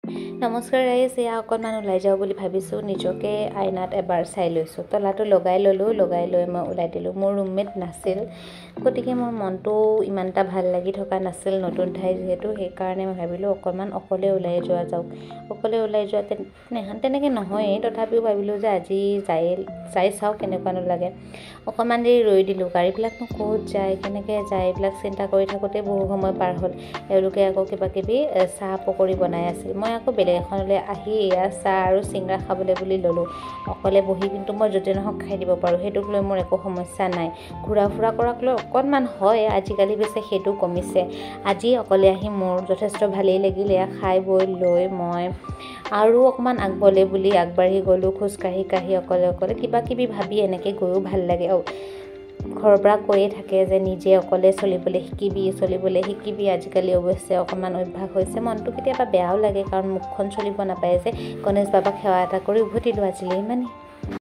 নমস্কাৰ গাইজ, এয়া অকণমান ওলাই যাওঁ বুলি ভাবিছোঁ। নিজকে আইনাত এবাৰ চাই লৈছোঁ। তলাটো লগাই ল'লোঁ, লগাই লৈ মই ওলাই দিলোঁ। মোৰ ৰুমমেট নাছিল, গতিকে মোৰ মনটো ইমান এটা ভাল লাগি থকা নাছিল নতুন ঠাই যিহেতু। সেইকাৰণে মই ভাবিলোঁ অকণমান অকলে ওলাই যোৱা যাওক। অকলে ওলাই যোৱা তেনেকৈ নহয়েই, তথাপিও ভাবিলোঁ যে আজি যাই চাওঁ কেনেকুৱানো লাগে। অকণমান দেৰি ৰৈ দিলোঁ। গাড়ীবিলাকনো ক'ত যায়, কেনেকৈ যায়, এইবিলাক চিন্তা কৰি থাকোঁতে বহু সময় পাৰ হ'ল। এওঁলোকে আকৌ কিবাকিবি চাহ পকৰি বনাই আছিল। মই আকৌ বেলেগ এখনলৈ আহি এয়া চাহ আৰু চিংৰা খাবলৈ বুলি ল'লোঁ। অকলে বহি কিন্তু মই য'তে নহওক খাই দিব পাৰোঁ, সেইটোক লৈ মোৰ একো সমস্যা নাই। ঘূৰা ফুৰা কৰাক লৈ অকণমান হয়, আজিকালি পিছে সেইটো কমিছে। আজি অকলে আহি মোৰ যথেষ্ট ভালেই লাগিল। এয়া খাই বৈ লৈ মই আৰু অকণমান আগবাঢ়ি গ'লোঁ। খোজকাঢ়ি অকলে কিবাকিবি ভাবি এনেকৈ গৈও ভাল লাগে। ঘৰৰ পৰা কৈয়ে থাকে যে নিজে অকলে চলিবলৈ শিকিবি। আজিকালি অৱশ্যে অকণমান অভ্যাস হৈছে। মনটো কেতিয়াবা বেয়াও লাগে, কাৰণ মুখখন চলিব নাপায় যে। গণেশ বাবাক সেৱা এটা কৰি উভতিলোঁ আজিলৈ ইমানেই।